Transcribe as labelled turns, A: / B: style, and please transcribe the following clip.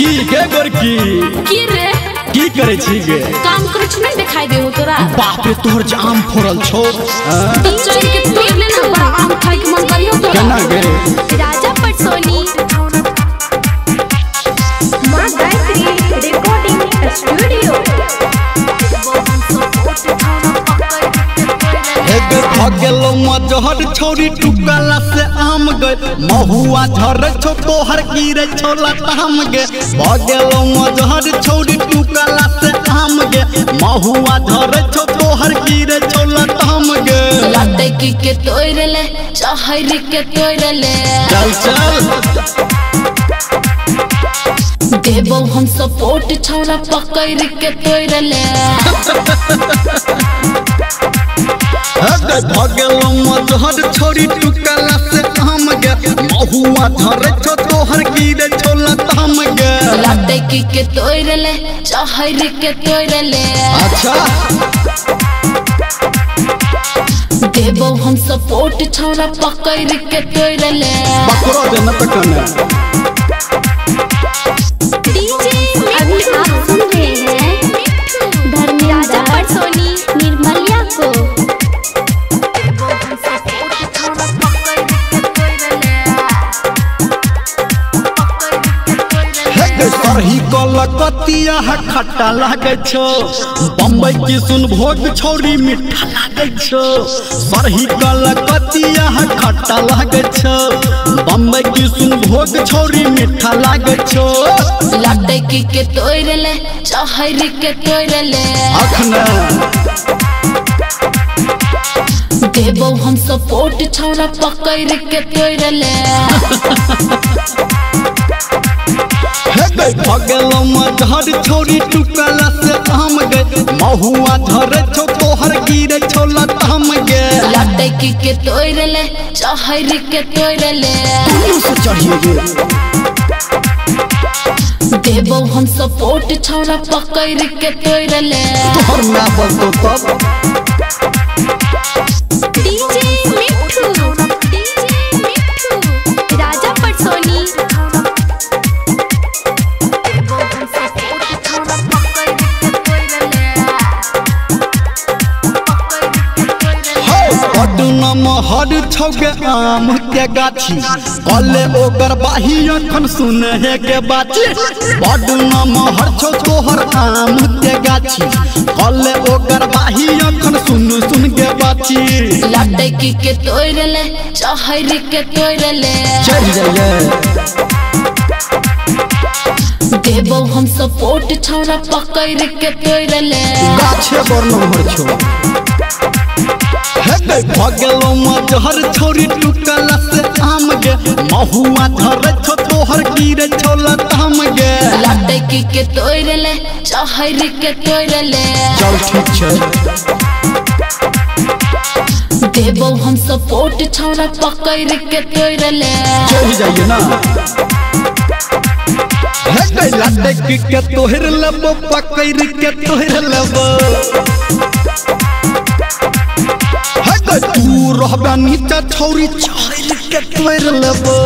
A: की गे गोरकी
B: की रे
A: की करे छी गे
B: काम करे छ नहीं दिखाई दे हो तोरा।
A: बाप रे तोहर जाम फोड़ल छौ
B: चल के तोड़ ले ना बड़ा आम खाए के मन करियो तोरा
A: केना गे
B: राजा पटसोनी
C: मां गायत्री रिकॉर्डिंग स्टूडियो।
A: गेलो मजहर छोरी टुकला से आम गए महुआ झर छो तोहर गिरे छो लताम गे गेलो मजहर छोरी टुकला से आम गे महुआ झर छो तोहर गिरे छो लताम गे
B: लटे की के तोड़ ले चाहरी के तोड़ ले
A: चल चल
B: देबो हम सपोर्ट छौरा पकड़ के तोड़ ले
A: भगेलो मजहर छोरी टुकला से आम गे महुआ झर छो तोहर गिरे छो लताम गे
B: लटे की के तोड़ ले चाहरी के तोड़ ले
A: अच्छा
B: देबो हम सपोर्ट छौरा पकड़ के तोड़ ले
A: पकड़ो देना तकने
C: अभी आप सुन रहे हैं धर्मेंद्र पटसोनी निर्मलिया को।
A: सरही कलकतिया खट्टा लागे छो बम्बई की सुन भोग छोरी मीठा लागे छो सरही कलकतिया खट्टा लागे छो बम्बई की सुन भोग छोरी मीठा लागे छो
B: लटे की के तोड़ ले चाहरी के तोड़ ले
A: अखने
B: देबो हम सपोर्ट छौरा पकड़ के तोड़ ले
A: भगेलो मजहर छोरी टुकला से आम गे महुआ झर छो तोहर गिरे छो लताम गे
B: लटे की के तोड़ ले चाहरी के तोड़ ले
A: से चढ़िए गे
B: देबो हम सपोर्ट छौरा पकड़ के तोड़ ले
A: तोहर ना बलतो तब
C: मिठू राजा पटसोनी।
A: महर छौगे आम के गाछी कले ओकर बाही अखन सुने के बाची बडुना महर छौ तोहर आम के गाछी कले ओकर बाही अखन सुन के बाची
B: लटे की के तोड़ ले चाहरी के तोड़ ले
A: चल जाइए
B: देबो हम सपोर्ट छौरा पकड़ के तोड़ ले
A: गाछे पर नहर छौ भगेलो मजहर छोरी टुकला से आम गे महुआ झर छो तोहर गिरे छो लताम गे
B: लटे की के तोड़ ले चाहरी के तोड़ ले
A: चल ठीक छै
B: देबो हम सपोर्ट छौरा पकड़ के तोड़ ले
A: चल जाइए ना लटे की के तोहर लेबो पकड़ के तोहर लेबो तू रहबा नीचा छौरी छाइल के तोड़ लेबो।